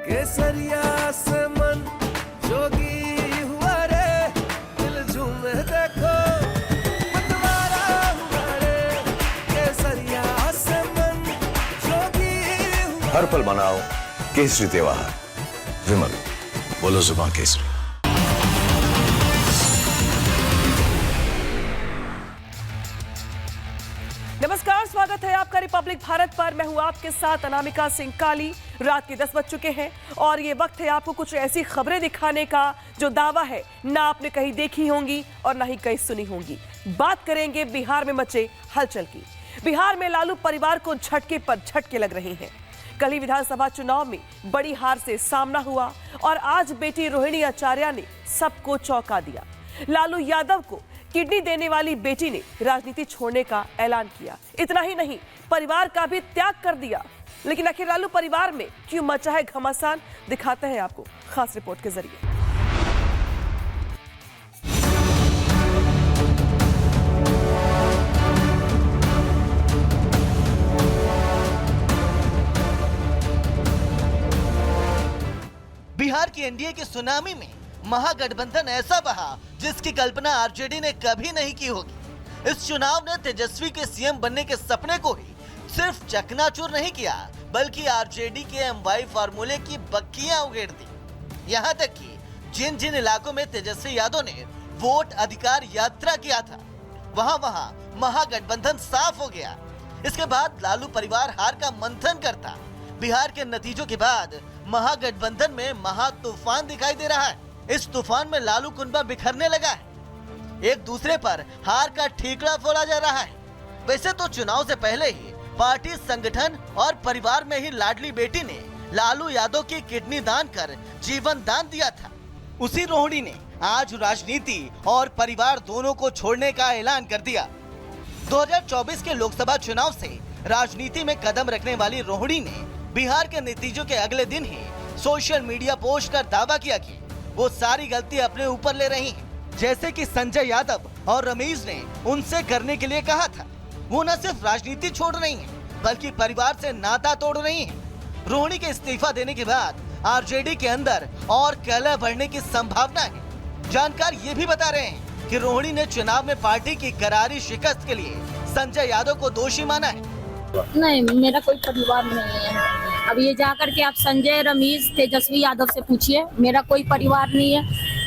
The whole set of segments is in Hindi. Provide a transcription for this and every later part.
केसरिया से मन जोगी हुआ रे, दिल झूमे देखो मतवारा हुआ रे, केसरिया से मन जोगी हुआ। हर पल मनाओ केसरी त्योहार। विमल, बोलो जुबान केसरी। नमस्कार, स्वागत है आपका रिपब्लिक भारत पर। मैं हूं आपके साथ अनामिका सिंह काली। रात के 10 बज चुके हैं और ये वक्त है आपको कुछ ऐसी खबरें दिखाने का जो दावा है ना आपने कहीं देखी होंगी और ना ही कहीं सुनी होंगी। बात करेंगे बिहार में मचे हलचल की। बिहार में लालू परिवार को झटके पर झटके लग रहे हैं। कल ही विधानसभा चुनाव में बड़ी हार से सामना हुआ और आज बेटी रोहिणी आचार्य ने सबको चौंका दिया। लालू यादव को किडनी देने वाली बेटी ने राजनीति छोड़ने का ऐलान किया। इतना ही नहीं, परिवार का भी त्याग कर दिया। लेकिन आखिर लालू परिवार में क्यों मचा है घमासान, दिखाते हैं आपको खास रिपोर्ट के जरिए। बिहार की एनडीए की सुनामी में महागठबंधन ऐसा बहा जिसकी कल्पना आरजेडी ने कभी नहीं की होगी। इस चुनाव ने तेजस्वी के सीएम बनने के सपने को ही सिर्फ चकनाचूर नहीं किया, बल्कि आरजेडी के एमवाई फार्मूले की बक्कियां उगेड़ दी। यहाँ तक कि जिन जिन इलाकों में तेजस्वी यादव ने वोट अधिकार यात्रा किया था, वहाँ महागठबंधन साफ हो गया। इसके बाद लालू परिवार हार का मंथन करता। बिहार के नतीजों के बाद महागठबंधन में महा तूफान दिखाई दे रहा है। इस तूफान में लालू कुनबा बिखरने लगा है। एक दूसरे पर हार का ठीकरा फोड़ा जा रहा है। वैसे तो चुनाव से पहले ही पार्टी, संगठन और परिवार में ही लाडली बेटी ने लालू यादव की किडनी दान कर जीवन दान दिया था। उसी रोहिणी ने आज राजनीति और परिवार दोनों को छोड़ने का ऐलान कर दिया। 2024 के लोकसभा चुनाव से राजनीति में कदम रखने वाली रोहिणी ने बिहार के नतीजों के अगले दिन ही सोशल मीडिया पोस्ट कर दावा किया कि वो सारी गलती अपने ऊपर ले रही हैं। जैसे कि संजय यादव और रमेश ने उनसे करने के लिए कहा था। वो न सिर्फ राजनीति छोड़ रही हैं, बल्कि परिवार से नाता तोड़ रही हैं। रोहिणी के इस्तीफा देने के बाद आरजेडी के अंदर और कलह बढ़ने की संभावना है। जानकार ये भी बता रहे हैं कि रोहिणी ने चुनाव में पार्टी की करारी शिकस्त के लिए संजय यादव को दोषी माना है। नहीं, मेरा कोई परिवार नहीं है। अब ये जाकर के आप संजय, रमेश, तेजस्वी यादव से पूछिए, मेरा कोई परिवार नहीं है।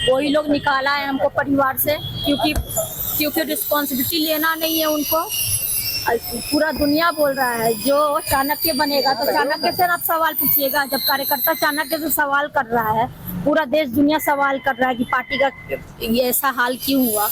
वही लोग निकाला है हमको परिवार से, क्योंकि रिस्पॉन्सिबिलिटी लेना नहीं है उनको। पूरा दुनिया बोल रहा है जो चाणक्य बनेगा, तो चाणक्य से आप सवाल पूछिएगा। जब कार्यकर्ता चाणक्य से सवाल कर रहा है, पूरा देश दुनिया सवाल कर रहा है कि पार्टी का ये ऐसा हाल क्यों हुआ।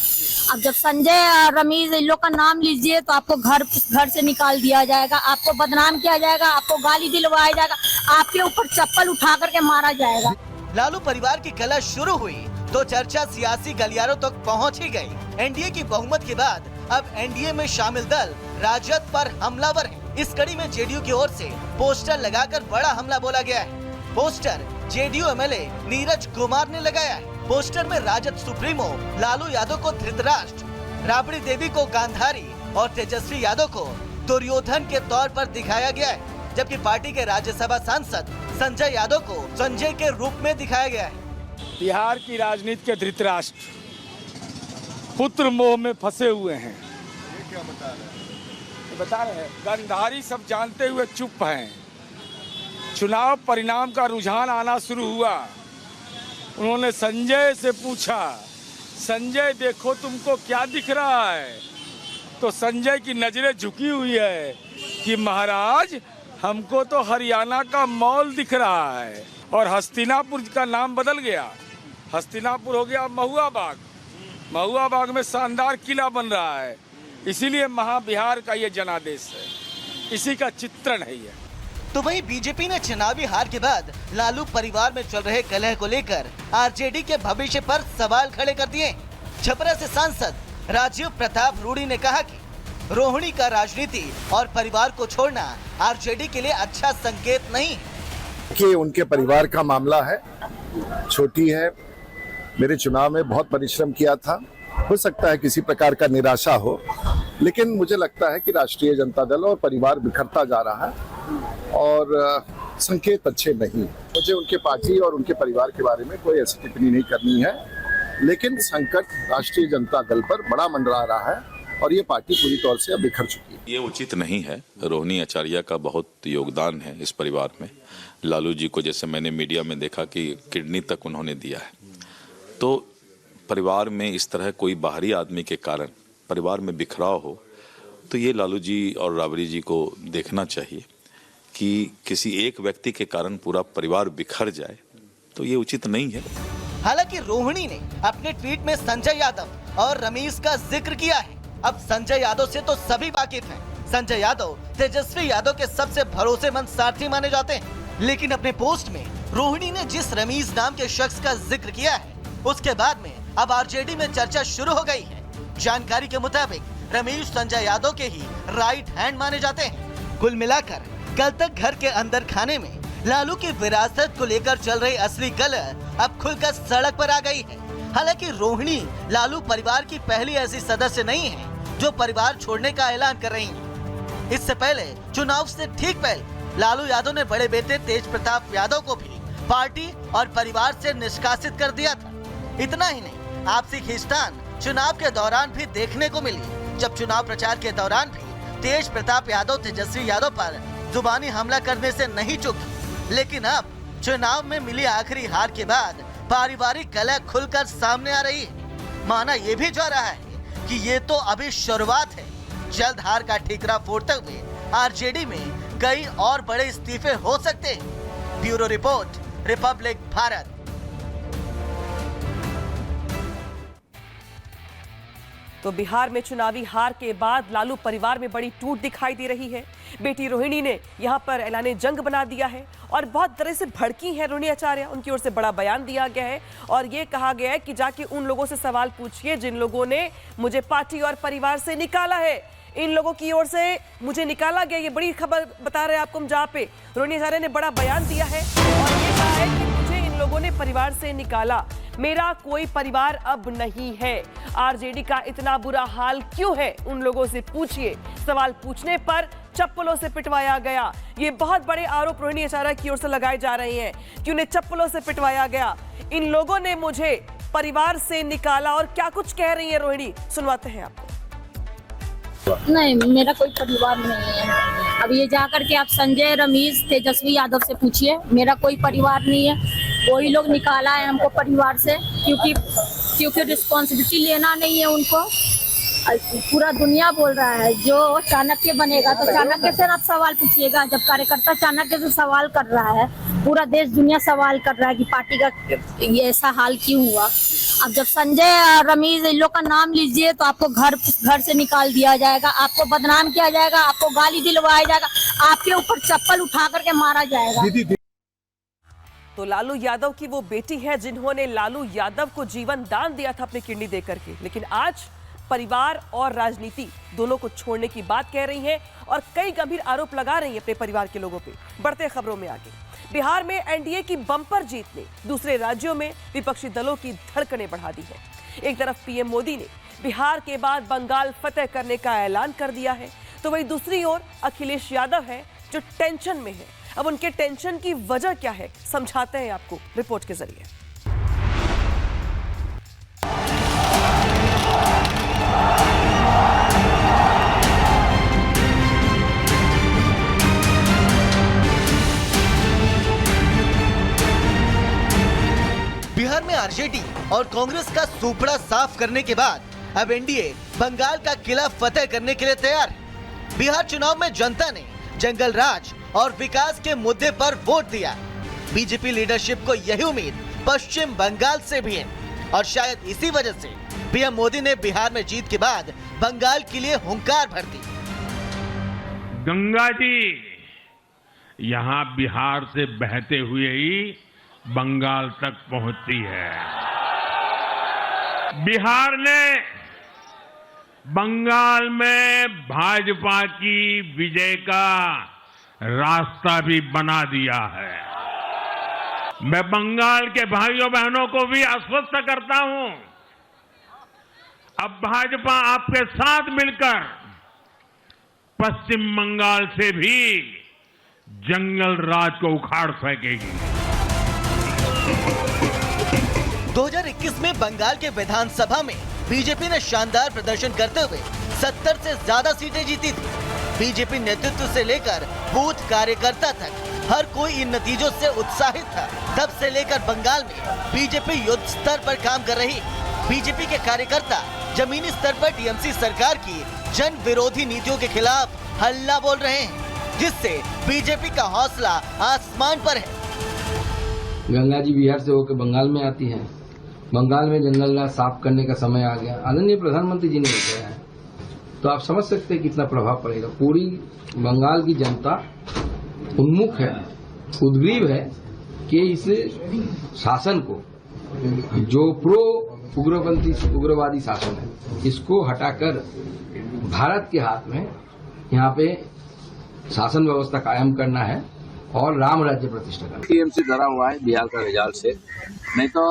अब जब संजय, रमेश, इन लोग का नाम लीजिए तो आपको घर से निकाल दिया जाएगा, आपको बदनाम किया जाएगा, आपको गाली दिलवाया जाएगा, आपके ऊपर चप्पल उठा करके मारा जाएगा। लालू परिवार की कलह शुरू हुई तो चर्चा सियासी गलियारों तक पहुंच ही गई। एनडीए की बहुमत के बाद अब एनडीए में शामिल दल राजद पर हमलावर है। इस कड़ी में जेडीयू की ओर से पोस्टर लगाकर बड़ा हमला बोला गया है। Poster JDU MLA Neeraj Kumar ने लगाया है। पोस्टर में राजद सुप्रीमो लालू यादव को धृतराष्ट्र, राबड़ी देवी को गांधारी और तेजस्वी यादव को दुर्योधन के तौर पर दिखाया गया है, जबकि पार्टी के राज्यसभा सांसद संजय यादव को संजय के रूप में दिखाया गया है। बिहार की राजनीति के धृतराष्ट्र पुत्र मोह में फंसे हुए हैं। ये क्या बता रहे हैं? गांधारी सब जानते हुए चुप हैं। चुनाव परिणाम का रुझान आना शुरू हुआ। उन्होंने संजय से पूछा, संजय देखो तुमको क्या दिख रहा है? तो संजय की नजरें झुकी हुई है कि महाराज हमको तो हरियाणा का मॉल दिख रहा है। और हस्तिनापुर का नाम बदल गया, हस्तिनापुर हो गया महुआ बाग। महुआ बाग में शानदार किला बन रहा है, इसीलिए महाबिहार का ये जनादेश है। इसी का चित्रण है ये। तो वहीं बीजेपी ने चुनावी हार के बाद लालू परिवार में चल रहे कलह को लेकर आरजेडी के भविष्य पर सवाल खड़े कर दिए। छपरा से सांसद राजीव प्रताप रूडी ने कहा कि रोहिणी का राजनीति और परिवार को छोड़ना आरजेडी के लिए अच्छा संकेत नहीं है। कि उनके परिवार का मामला है, छोटी है, मेरे चुनाव में बहुत परिश्रम किया था, हो सकता है किसी प्रकार का निराशा हो, लेकिन मुझे लगता है कि राष्ट्रीय जनता दल और परिवार बिखरता जा रहा है और संकेत अच्छे नहीं। मुझे उनके पार्टी और उनके परिवार के बारे में कोई ऐसी टिप्पणी नहीं करनी है, लेकिन संकट राष्ट्रीय जनता दल पर बड़ा मंडरा रहा है और ये पार्टी पूरी तौर से अब बिखर चुकी है। ये उचित नहीं है। रोहिणी आचार्य का बहुत योगदान है इस परिवार में। लालू जी को जैसे मैंने मीडिया में देखा कि किडनी तक उन्होंने दिया है, तो परिवार में इस तरह कोई बाहरी आदमी के कारण परिवार में बिखराव हो, तो ये लालू जी और राबड़ी जी को देखना चाहिए कि किसी एक व्यक्ति के कारण पूरा परिवार बिखर जाए, तो ये उचित नहीं है। हालांकि रोहिणी ने अपने ट्वीट में संजय यादव और रमीज का जिक्र किया है। अब संजय यादव से तो सभी वाकिफ हैं। संजय यादव तेजस्वी यादव के सबसे भरोसेमंद सारथी माने जाते हैं, लेकिन अपने पोस्ट में रोहिणी ने जिस रमीज नाम के शख्स का जिक्र किया है, उसके बाद में अब आरजेडी में चर्चा शुरू हो गई है। जानकारी के मुताबिक रमीज संजय यादव के ही राइट हैंड माने जाते हैं। कुल मिलाकर कल तक घर के अंदर खाने में लालू की विरासत को लेकर चल रही असली कलह अब खुलकर सड़क पर आ गई है। हालांकि रोहिणी लालू परिवार की पहली ऐसी सदस्य नहीं है जो परिवार छोड़ने का ऐलान कर रही है। इससे पहले चुनाव से ठीक पहले लालू यादव ने बड़े बेटे तेज प्रताप यादव को भी पार्टी और परिवार से निष्कासित कर दिया था। इतना ही नहीं, आपसी खींचतान चुनाव के दौरान भी देखने को मिली, जब चुनाव प्रचार के दौरान भी तेज प्रताप यादव तेजस्वी यादव पर जुबानी हमला करने से नहीं चूकी। लेकिन अब चुनाव में मिली आखिरी हार के बाद पारिवारिक कलह खुलकर सामने आ रही है। माना ये भी जा रहा है कि ये तो अभी शुरुआत है। जल्द हार का ठीकरा फोड़ते हुए आरजेडी में कई और बड़े इस्तीफे हो सकते हैं। Bureau report, Republic Bharat. तो बिहार में चुनावी हार के बाद लालू परिवार में बड़ी टूट दिखाई दे रही है। बेटी रोहिणी ने यहां पर ऐलाने जंग बना दिया है और बहुत तरह से भड़की है रोहिणी आचार्य। उनकी ओर से बड़ा बयान दिया गया है और ये कहा गया है कि जाके उन लोगों से सवाल पूछिए जिन लोगों ने मुझे पार्टी और परिवार से निकाला है। इन लोगों की ओर से मुझे निकाला गया, ये बड़ी खबर बता रहे हैं आपको हम। जहाँ पे रोहिणी आचार्य ने बड़ा बयान दिया है और ये कहा है कि मुझे इन लोगों ने परिवार से निकाला, मेरा कोई परिवार अब नहीं है। आरजेडी का इतना बुरा हाल क्यों है, उन लोगों से पूछिए। सवाल पूछने पर चप्पलों से पिटवाया गया। ये बहुत बड़े आरोप रोहिणी आचार्य की ओर से लगाए जा रहे हैं कि उन्हें चप्पलों से पिटवाया गया। इन लोगों ने मुझे परिवार से निकाला। और क्या कुछ कह रही है रोहिणी, सुनवाते हैं आपको। नहीं, मेरा कोई परिवार नहीं है। अब ये जाकर के आप संजय, रमीज, तेजस्वी यादव से पूछिए, मेरा कोई परिवार नहीं है। वही लोग निकाला है हमको परिवार से, क्योंकि रिस्पॉन्सिबिलिटी लेना नहीं है उनको। पूरा दुनिया बोल रहा है जो चाणक्य बनेगा तो चाणक्य से आप सवाल पूछिएगा। जब कार्यकर्ता चाणक्य से सवाल कर रहा है, पूरा देश दुनिया सवाल कर रहा है कि पार्टी का ये ऐसा हाल क्यों हुआ। अब जब संजय, रमीज, इन लोग का नाम लीजिए तो आपको घर से निकाल दिया जाएगा, आपको बदनाम किया जाएगा, आपको गाली दिलवाया जाएगा, आपके ऊपर चप्पल उठा करके मारा जाएगा। तो लालू यादव की वो बेटी है जिन्होंने लालू यादव को जीवन दान दिया था अपनी किडनी देकर के, लेकिन आज परिवार और राजनीति दोनों को छोड़ने की बात कह रही हैं और कई गंभीर आरोप लगा रही हैं अपने परिवार के लोगों पे। बढ़ते खबरों में आगे, बिहार में एनडीए की बम्पर जीत ने दूसरे राज्यों में विपक्षी दलों की धड़कनें बढ़ा दी है। एक तरफ पीएम मोदी ने बिहार के बाद बंगाल फतेह करने का ऐलान कर दिया है, तो वहीं दूसरी ओर अखिलेश यादव है जो टेंशन में है। अब उनके टेंशन की वजह क्या है, समझाते हैं आपको रिपोर्ट के जरिए। बिहार में आरजेडी और कांग्रेस का सूपड़ा साफ करने के बाद अब एनडीए बंगाल का किला फतेह करने के लिए तैयार है। बिहार चुनाव में जनता ने जंगल राज और विकास के मुद्दे पर वोट दिया। बीजेपी लीडरशिप को यही उम्मीद पश्चिम बंगाल से भी है और शायद इसी वजह से पीएम मोदी ने बिहार में जीत के बाद बंगाल के लिए हुंकार भर दी। गंगा जी यहाँ बिहार से बहते हुए ही बंगाल तक पहुंचती है। बिहार ने बंगाल में भाजपा की विजय का रास्ता भी बना दिया है। मैं बंगाल के भाइयों बहनों को भी आश्वस्त करता हूं, अब भाजपा आपके साथ मिलकर पश्चिम बंगाल से भी जंगल राज को उखाड़ फेंकेगी। 2021 में बंगाल के विधानसभा में बीजेपी ने शानदार प्रदर्शन करते हुए 70 से ज्यादा सीटें जीती थी। बीजेपी नेतृत्व से लेकर बूथ कार्यकर्ता तक हर कोई इन नतीजों से उत्साहित था। तब से लेकर बंगाल में बीजेपी युद्ध स्तर पर काम कर रही। बीजेपी के कार्यकर्ता जमीनी स्तर पर टीएमसी सरकार की जन विरोधी नीतियों के खिलाफ हल्ला बोल रहे हैं, जिससे बीजेपी का हौसला आसमान पर है। गंगा जी बिहार से होकर बंगाल में आती है। बंगाल में जंगल साफ करने का समय आ गया, आदरणीय प्रधानमंत्री जी ने बताया है, तो आप समझ सकते हैं कितना प्रभाव पड़ेगा। पूरी बंगाल की जनता उन्मुख है, उद्ग्रीव है कि इस शासन को, जो प्रो उग्रवादी शासन है, इसको हटाकर भारत के हाथ में यहाँ पे शासन व्यवस्था कायम करना है और राम राज्य प्रतिष्ठा करना। टीएमसी डरा हुआ है बिहार का रिजल्ट से, नहीं तो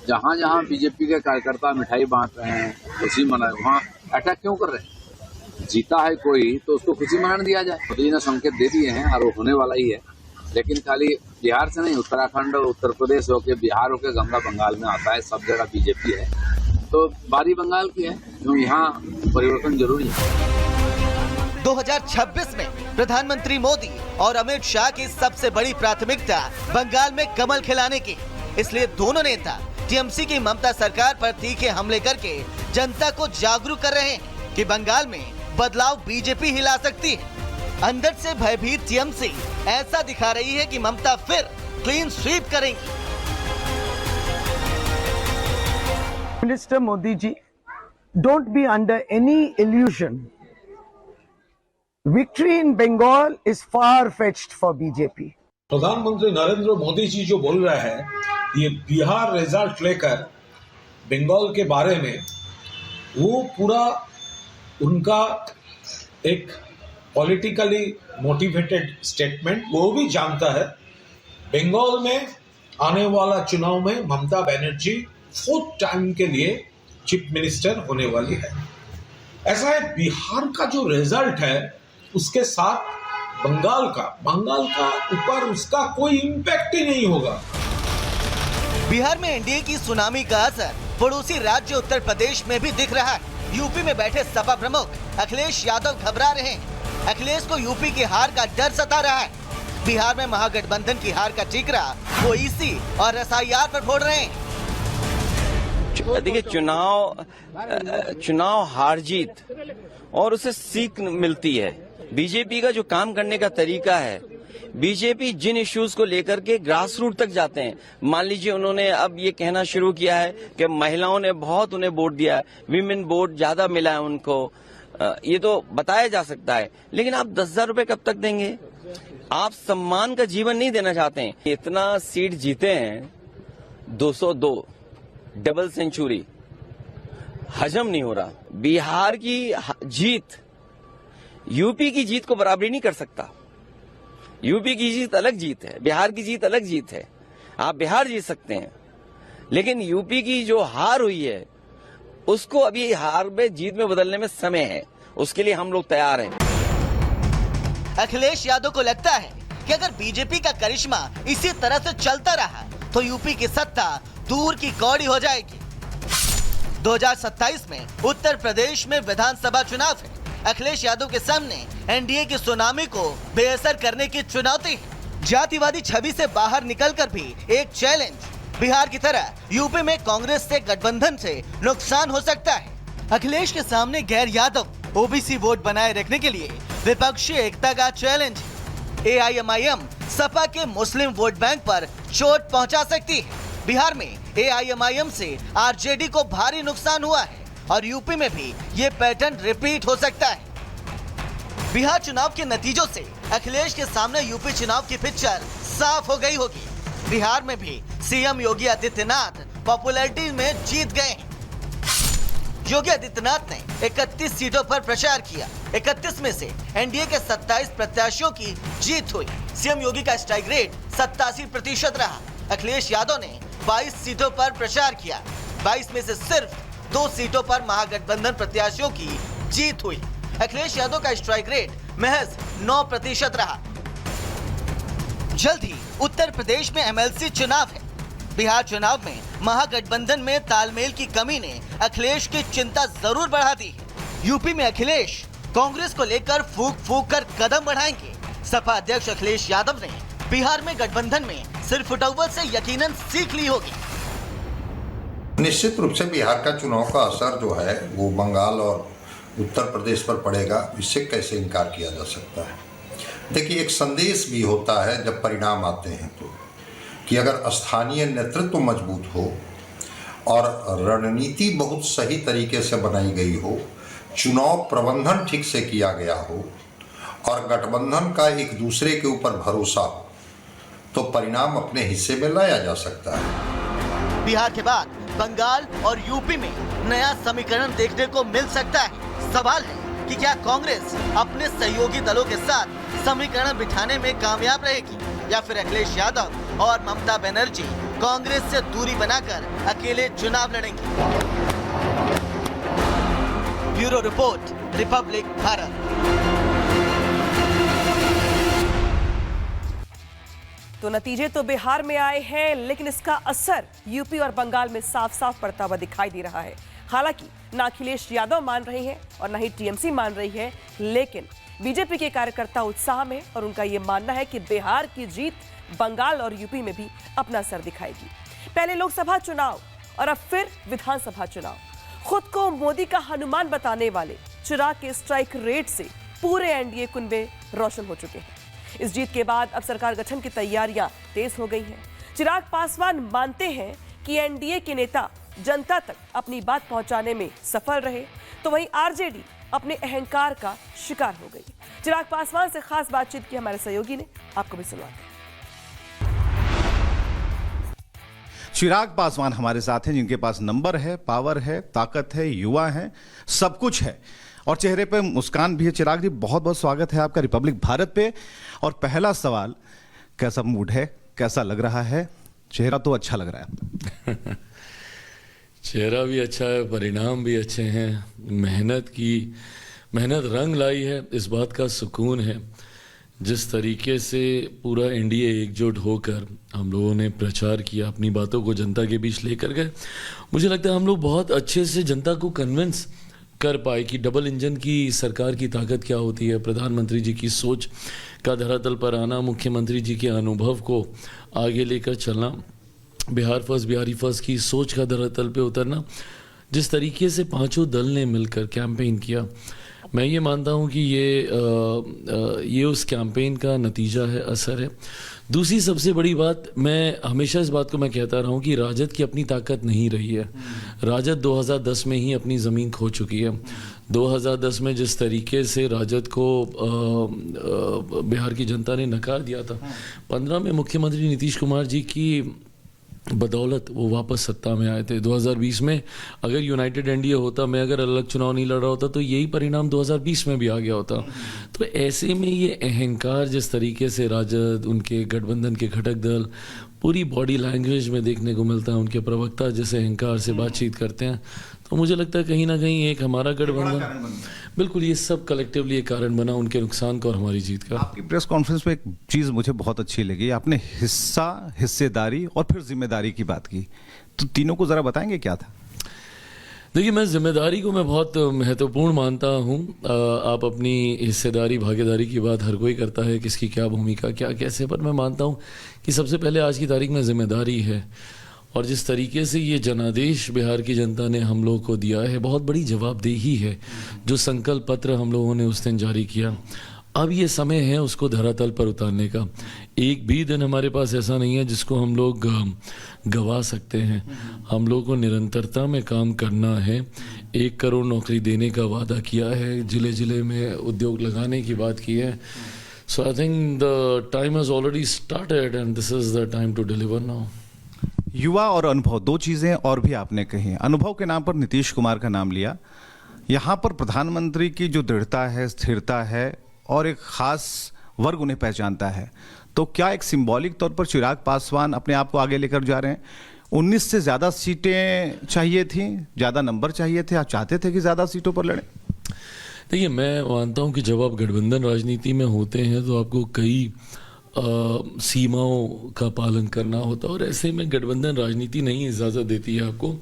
जहाँ जहाँ बीजेपी के कार्यकर्ता मिठाई बांट रहे हैं, खुशी मना, वहाँ अटैक क्यों कर रहे हैं? जीता है कोई तो उसको खुशी मनाने दिया जाए। मोदी जी ने संकेत दे दिए हैं और वो होने वाला ही है, लेकिन खाली बिहार से नहीं, उत्तराखंड, उत्तर प्रदेश होके, बिहार होके गंगा बंगाल में आता है, सब जगह बीजेपी है, तो बारी बंगाल की है, जो यहाँ परिवर्तन जरूरी है। 2026 में प्रधानमंत्री मोदी और अमित शाह की सबसे बड़ी प्राथमिकता बंगाल में कमल खिलाने की, इसलिए दोनों नेता टीएमसी की ममता सरकार पर तीखे हमले करके जनता को जागरूक कर रहे हैं कि बंगाल में बदलाव बीजेपी ही ला सकती है। अंदर से भयभीत टीएमसी ऐसा दिखा रही है कि ममता फिर क्लीन स्वीप करेंगी। Minister Modi ji, don't be under any illusion. Victory in Bengal is far-fetched for BJP. प्रधानमंत्री नरेंद्र मोदी जी जो बोल रहे हैं, ये बिहार रिजल्ट लेकर बंगाल के बारे में, वो पूरा उनका एक पॉलिटिकली मोटिवेटेड स्टेटमेंट। वो भी जानता है बंगाल में आने वाला चुनाव में ममता बनर्जी 4th टाइम के लिए चीफ मिनिस्टर होने वाली है। ऐसा है, बिहार का जो रिजल्ट है उसके साथ बंगाल का ऊपर उसका कोई इम्पैक्ट ही नहीं होगा। बिहार में एनडीए की सुनामी का असर पड़ोसी राज्य उत्तर प्रदेश में भी दिख रहा है। यूपी में बैठे सपा प्रमुख अखिलेश यादव घबरा रहे हैं। अखिलेश को यूपी की हार का डर सता रहा है। बिहार में महागठबंधन की हार का ठीकरा वो ईसी और एसआईआर पर फोड़ रहे हैं। देखिए, चुनाव हार जीत और उसे सीख मिलती है। बीजेपी का जो काम करने का तरीका है, बीजेपी जिन इश्यूज को लेकर के ग्रास रूट तक जाते हैं, मान लीजिए उन्होंने अब ये कहना शुरू किया है कि महिलाओं ने बहुत उन्हें वोट दिया है, विमेन वोट ज्यादा मिला है उनको, ये तो बताया जा सकता है, लेकिन आप 10,000 रुपए कब तक देंगे? आप सम्मान का जीवन नहीं देना चाहते हैं। इतना सीट जीते हैं, 202 डबल सेंचुरी, हजम नहीं हो रहा। बिहार की जीत यूपी की जीत को बराबरी नहीं कर सकता। यूपी की जीत अलग जीत है, बिहार की जीत अलग जीत है। आप बिहार जीत सकते हैं, लेकिन यूपी की जो हार हुई है उसको अभी हार में जीत में बदलने में समय है, उसके लिए हम लोग तैयार हैं। अखिलेश यादव को लगता है कि अगर बीजेपी का करिश्मा इसी तरह से चलता रहा तो यूपी की सत्ता दूर की कौड़ी हो जाएगी। 2027 में उत्तर प्रदेश में विधानसभा चुनाव है। अखिलेश यादव के सामने एनडीए की सुनामी को बेअसर करने की चुनौती है। जातिवादी छवि से बाहर निकलकर भी एक चैलेंज। बिहार की तरह यूपी में कांग्रेस से गठबंधन से नुकसान हो सकता है। अखिलेश के सामने गैर यादव ओबीसी वोट बनाए रखने के लिए विपक्षी एकता का चैलेंज। एआईएमआईएम सपा के मुस्लिम वोट बैंक पर चोट पहुंचा सकती है। बिहार में एआईएमआईएम से आरजेडी को भारी नुकसान हुआ है और यूपी में भी ये पैटर्न रिपीट हो सकता है। बिहार चुनाव के नतीजों से अखिलेश के सामने यूपी चुनाव की पिक्चर साफ हो गई होगी। बिहार में भी सीएम योगी आदित्यनाथ पॉपुलैरिटी में जीत गए हैं। योगी आदित्यनाथ ने 31 सीटों पर प्रचार किया। 31 में से एनडीए के 27 प्रत्याशियों की जीत हुई। सीएम योगी का स्ट्राइक रेट 87% रहा। अखिलेश यादव ने 22 सीटों पर प्रचार किया। 22 में से सिर्फ 2 सीटों पर महागठबंधन प्रत्याशियों की जीत हुई। अखिलेश यादव का स्ट्राइक रेट महज 9% रहा। जल्द ही उत्तर प्रदेश में एमएलसी चुनाव है। बिहार चुनाव में महागठबंधन में तालमेल की कमी ने अखिलेश की चिंता जरूर बढ़ा दी है। यूपी में अखिलेश कांग्रेस को लेकर फूक कर कदम बढ़ाएंगे। सपा अध्यक्ष अखिलेश यादव ने बिहार में गठबंधन में सिर्फ फुटअव्वल से यकीनन सीख ली होगी। निश्चित रूप से बिहार का चुनाव का असर जो है वो बंगाल और उत्तर प्रदेश पर पड़ेगा, इससे कैसे इनकार किया जा सकता है। देखिए, एक संदेश भी होता है जब परिणाम आते हैं तो, कि अगर स्थानीय नेतृत्व मजबूत हो और रणनीति बहुत सही तरीके से बनाई गई हो, चुनाव प्रबंधन ठीक से किया गया हो और गठबंधन का एक दूसरे के ऊपर भरोसा हो, तो परिणाम अपने हिस्से में लाया जा सकता है। बिहार के बाद बंगाल और यूपी में नया समीकरण देखने को मिल सकता है। सवाल है कि क्या कांग्रेस अपने सहयोगी दलों के साथ समीकरण बिठाने में कामयाब रहेगी या फिर अखिलेश यादव और ममता बनर्जी कांग्रेस से दूरी बनाकर अकेले चुनाव लड़ेंगे। Bureau report, Republic Bharat. तो नतीजे तो बिहार में आए हैं, लेकिन इसका असर यूपी और बंगाल में साफ साफ पड़ता हुआ दिखाई दे रहा है। हालांकि ना अखिलेश यादव मान रहे हैं और ना ही टीएमसी मान रही है, लेकिन बीजेपी के कार्यकर्ता उत्साह में और उनका यह मानना है कि बिहार की जीत बंगाल और यूपी में भी अपना असर दिखाएगी। पहले लोकसभा चुनाव और अब फिर विधानसभा चुनाव। खुद को मोदी का हनुमान बताने वाले चिराग के स्ट्राइक रेट से पूरे एनडीए कुनबे रोशन हो चुके हैं। इस जीत के बाद अब सरकार गठन की तैयारियां तेज हो गई हैं। चिराग पासवान मानते हैं कि एनडीए के नेता जनता तक अपनी बात पहुंचाने में सफल रहे, तो वहीं आरजेडी अपने अहंकार का शिकार हो गई। चिराग पासवान से खास बातचीत की हमारे सहयोगी ने, आपको भी सुनवाते हैं। चिराग पासवान हमारे साथ हैं, जिनके पास नंबर है, पावर है, ताकत है, युवा है, सब कुछ है और चेहरे पे मुस्कान भी है। चिराग जी, बहुत बहुत स्वागत है आपका रिपब्लिक भारत पे। और पहला सवाल, कैसा मूड है, कैसा लग रहा है? चेहरा तो अच्छा लग रहा है। चेहरा भी अच्छा है, परिणाम भी अच्छे हैं, मेहनत रंग लाई है, इस बात का सुकून है। जिस तरीके से पूरा एनडीए एकजुट होकर हम लोगों ने प्रचार किया, अपनी बातों को जनता के बीच लेकर गए, मुझे लगता है हम लोग बहुत अच्छे से जनता को कन्विंस कर पाए कि डबल इंजन की सरकार की ताकत क्या होती है। प्रधानमंत्री जी की सोच का धरातल पर आना, मुख्यमंत्री जी के अनुभव को आगे लेकर चलना, बिहार फर्स्ट, बिहारी फर्स्ट की सोच का धरातल पे उतरना, जिस तरीके से पांचों दल ने मिलकर कैंपेन किया, मैं ये मानता हूँ कि ये उस कैंपेन का नतीजा है, असर है। दूसरी सबसे बड़ी बात, मैं हमेशा इस बात को मैं कहता रहा हूँ कि राजद की अपनी ताकत नहीं रही है। राजद 2010 में ही अपनी ज़मीन खो चुकी है। 2010 में जिस तरीके से राजद को बिहार की जनता ने नकार दिया था, 15 में मुख्यमंत्री नीतीश कुमार जी की बदौलत वो वापस सत्ता में आए थे। 2020 में अगर यूनाइटेड एनडीए होता, मैं अगर अलग चुनाव नहीं लड़ रहा होता, तो यही परिणाम 2020 में भी आ गया होता। तो ऐसे में ये अहंकार जिस तरीके से राजद, उनके गठबंधन के घटक दल, पूरी बॉडी लैंग्वेज में देखने को मिलता है, उनके प्रवक्ता जिस अहंकार से बातचीत करते हैं, तो मुझे लगता है कहीं ना कहीं एक हमारा गठबंधन, बिल्कुल ये सब कलेक्टिवली एक कारण बना उनके नुकसान का और हमारी जीत का। आपकी प्रेस कॉन्फ्रेंस में एक चीज़ मुझे बहुत अच्छी लगी, आपने हिस्सा, हिस्सेदारी और फिर जिम्मेदारी की बात की, तो तीनों को ज़रा बताएंगे क्या था? देखिए, मैं जिम्मेदारी को मैं बहुत महत्वपूर्ण मानता हूँ। आप अपनी हिस्सेदारी, भागीदारी की बात हर कोई करता है, किसकी क्या भूमिका, क्या कैसे, पर मैं मानता हूँ कि सबसे पहले आज की तारीख में जिम्मेदारी है। और जिस तरीके से ये जनादेश बिहार की जनता ने हम लोगों को दिया है, बहुत बड़ी जवाबदेही है। जो संकल्प पत्र हम लोगों ने उस दिन जारी किया, अब ये समय है उसको धरातल पर उतारने का। एक भी दिन हमारे पास ऐसा नहीं है जिसको हम लोग गवा सकते हैं। हम लोग को निरंतरता में काम करना है। 1 करोड़ नौकरी देने का वादा किया है, जिले जिले में उद्योग लगाने की बात की है। So I think the time has already started and this is the time to deliver now. युवा और अनुभव, दो चीज़ें और भी आपने कही। अनुभव के नाम पर नीतीश कुमार का नाम लिया, यहाँ पर प्रधानमंत्री की जो दृढ़ता है, स्थिरता है और एक खास वर्ग उन्हें पहचानता है, तो क्या एक सिंबॉलिक तौर पर चिराग पासवान अपने आप को आगे लेकर जा रहे हैं? 19 से ज़्यादा सीटें चाहिए थी, ज़्यादा नंबर चाहिए थे, आप चाहते थे कि ज़्यादा सीटों पर लड़ें? देखिए, मैं मानता हूँ कि जब आप गठबंधन राजनीति में होते हैं तो आपको कई सीमाओं का पालन करना होता है और ऐसे में गठबंधन राजनीति नहीं इजाज़त देती है आपको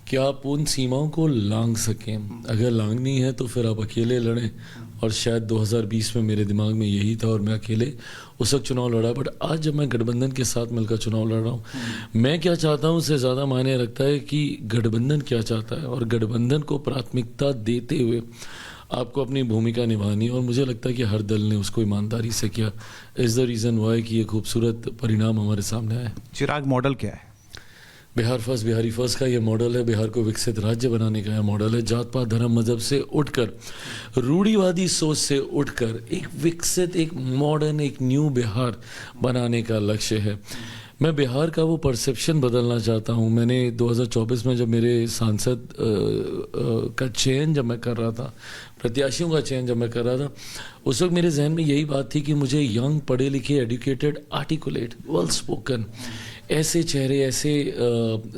कि आप उन सीमाओं को लांघ सकें। अगर लांघनी है तो फिर आप अकेले लड़ें और शायद 2020 में मेरे दिमाग में यही था और मैं अकेले उस वक्त चुनाव लड़ा। बट आज जब मैं गठबंधन के साथ मिलकर चुनाव लड़ रहा हूँ, मैं क्या चाहता हूँ उससे ज़्यादा मायने रखता है कि गठबंधन क्या चाहता है और गठबंधन को प्राथमिकता देते हुए आपको अपनी भूमिका निभानी है और मुझे लगता है कि हर दल ने उसको ईमानदारी से किया। इज़ द रीज़न वाई कि ये खूबसूरत परिणाम हमारे सामने आए। चिराग, मॉडल क्या है? बिहार फर्स्ट, बिहारी फर्स्ट का ये मॉडल है। बिहार को विकसित राज्य बनाने का यह मॉडल है। जात पात धर्म मजहब से उठकर, रूढ़िवादी सोच से उठकर एक विकसित, एक मॉडर्न, एक न्यू बिहार बनाने का लक्ष्य है। मैं बिहार का वो परसेप्शन बदलना चाहता हूँ। मैंने 2024 में जब मेरे सांसद का चयन जब मैं कर रहा था, प्रत्याशियों का चयन जब मैं कर रहा था, उस वक्त मेरे जहन में यही बात थी कि मुझे यंग, पढ़े लिखे, एजुकेटेड, आर्टिकुलेट, वेल स्पोकन ऐसे चेहरे, ऐसे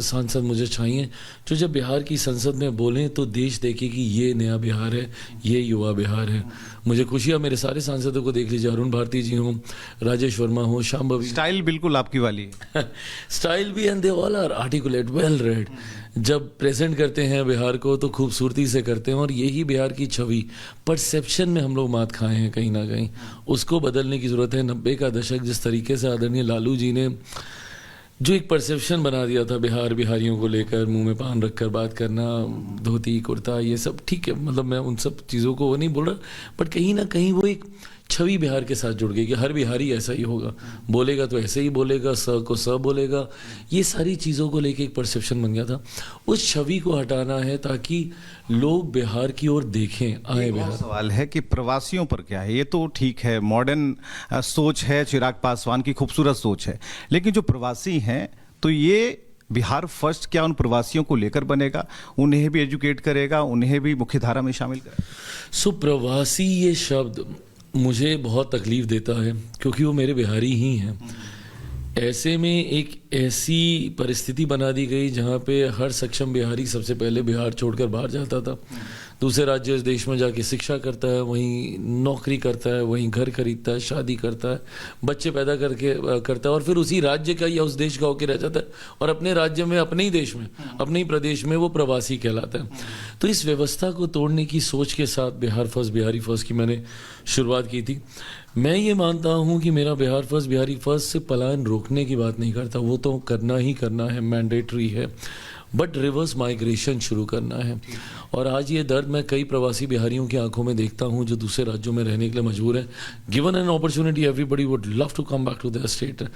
सांसद मुझे चाहिए जो जब बिहार की संसद में बोलें तो देश देखे कि ये नया बिहार है, ये युवा बिहार है। मुझे खुशी है मेरे सारे सांसदों को देख लीजिए, अरुण भारती जी हों, राजेश वर्मा हो, शांभवी। स्टाइल बिल्कुल आपकी वाली है। स्टाइल भी, and they all are articulate, well read. जब प्रेजेंट करते हैं बिहार को तो खूबसूरती से करते हैं और यही बिहार की छवि, परसेप्शन में हम लोग मात खाए हैं कहीं ना कहीं, उसको बदलने की ज़रूरत है। 90 का दशक जिस तरीके से आदरणीय लालू जी ने जो एक परसेप्शन बना दिया था बिहारियों को लेकर, मुंह में पान रखकर बात करना, धोती कुर्ता, ये सब ठीक है, मतलब मैं उन सब चीज़ों को वो नहीं बोल रहा, बट कहीं ना कहीं वो एक छवि बिहार के साथ जुड़ गई कि हर बिहारी ऐसा ही होगा, बोलेगा तो ऐसे ही बोलेगा, स को स बोलेगा। ये सारी चीज़ों को लेके एक परसेप्शन बन गया था। उस छवि को हटाना है ताकि लोग बिहार की ओर देखें, आए बिहार। सवाल है कि प्रवासियों पर क्या है? ये तो ठीक है, मॉडर्न सोच है, चिराग पासवान की खूबसूरत सोच है, लेकिन जो प्रवासी हैं तो ये बिहार फर्स्ट क्या उन प्रवासियों को लेकर बनेगा? उन्हें भी एजुकेट करेगा, उन्हें भी मुख्यधारा में शामिल करेगा? सो प्रवासी ये शब्द मुझे बहुत तकलीफ देता है क्योंकि वो मेरे बिहारी ही हैं। ऐसे में एक ऐसी परिस्थिति बना दी गई जहाँ पे हर सक्षम बिहारी सबसे पहले बिहार छोड़कर बाहर जाता था, दूसरे राज्य इस देश में जाके शिक्षा करता है, वहीं नौकरी करता है, वहीं घर खरीदता है, शादी करता है, बच्चे पैदा करता है और फिर उसी राज्य का या उस देश का होकर रह जाता है और अपने राज्य में, अपने ही देश में, अपने ही प्रदेश में वो प्रवासी कहलाता है। तो इस व्यवस्था को तोड़ने की सोच के साथ बिहार फर्स्ट, बिहारी फर्स्ट की मैंने शुरुआत की थी। मैं ये मानता हूँ कि मेरा बिहार फर्स्ट, बिहारी फर्स्ट से पलायन रोकने की बात नहीं करता, वो तो करना ही करना है, मैंडेटरी है, बट रिवर्स माइग्रेशन शुरू करना है। और आज ये दर्द मैं कई प्रवासी बिहारियों की आंखों में देखता हूँ जो दूसरे राज्यों में रहने के लिए मजबूर है। Given an opportunity everybody would love to come back to their state,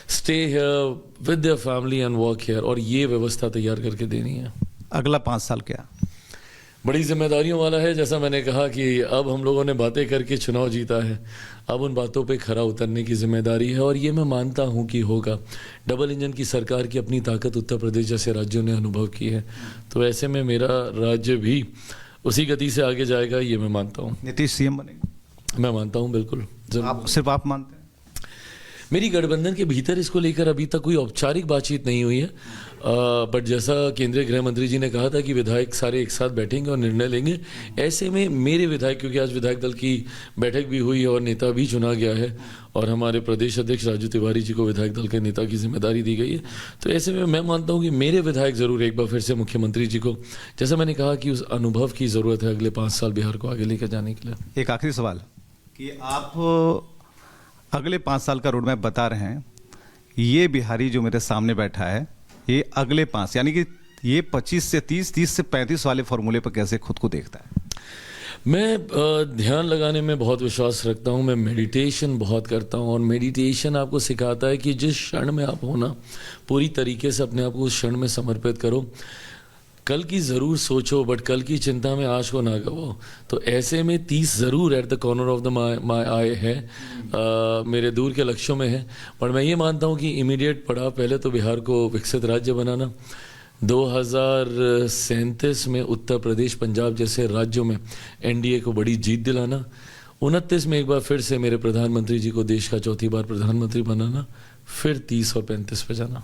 stay here with their family and work here, और ये व्यवस्था तैयार करके देनी है। अगला 5 साल क्या? बड़ी जिम्मेदारियों वाला है। जैसा मैंने कहा कि अब हम लोगों ने बातें करके चुनाव जीता है, अब उन बातों पे खरा उतरने की जिम्मेदारी है और ये मैं मानता हूँ कि होगा। डबल इंजन की सरकार की अपनी ताकत उत्तर प्रदेश जैसे राज्यों ने अनुभव की है, तो ऐसे में मेरा राज्य भी उसी गति से आगे जाएगा, ये मैं मानता हूँ। नीतीश सीएम बनेगा? मैं मानता हूँ, बिल्कुल। सिर्फ आप मानते हैं? मेरी गठबंधन के भीतर इसको लेकर अभी तक कोई औपचारिक बातचीत नहीं हुई है, बट जैसा केंद्रीय गृह मंत्री जी ने कहा था कि विधायक सारे एक साथ बैठेंगे और निर्णय लेंगे, ऐसे में मेरे विधायक, क्योंकि आज विधायक दल की बैठक भी हुई है और नेता भी चुना गया है और हमारे प्रदेश अध्यक्ष राजू तिवारी जी को विधायक दल के नेता की जिम्मेदारी दी गई है, तो ऐसे में मैं मानता हूँ कि मेरे विधायक जरूर एक बार फिर से मुख्यमंत्री जी को, जैसा मैंने कहा कि उस अनुभव की जरूरत है अगले 5 साल बिहार को आगे लेकर जाने के लिए। एक आखिरी सवाल कि आप अगले 5 साल का रोड मैप बता रहे हैं, ये बिहारी जो मेरे सामने बैठा है, ये अगले 5 यानी कि ये 25 से 30, 30 से 35 वाले फॉर्मूले पर कैसे खुद को देखता है? मैं ध्यान लगाने में बहुत विश्वास रखता हूँ, मैं मेडिटेशन बहुत करता हूँ और मेडिटेशन आपको सिखाता है कि जिस क्षण में आप हो ना, पूरी तरीके से अपने आप को उस क्षण में समर्पित करो। कल की ज़रूर सोचो बट कल की चिंता में आज को ना गवाओ। तो ऐसे में 30 ज़रूर at the corner of the my eye है, मेरे दूर के लक्ष्यों में है, पर मैं ये मानता हूँ कि इमीडिएट पड़ाव पहले तो बिहार को विकसित राज्य बनाना, 2037 में उत्तर प्रदेश, पंजाब जैसे राज्यों में एनडीए को बड़ी जीत दिलाना, 29 में एक बार फिर से मेरे प्रधानमंत्री जी को देश का चौथी बार प्रधानमंत्री बनाना, फिर 30 और 35 पे जाना।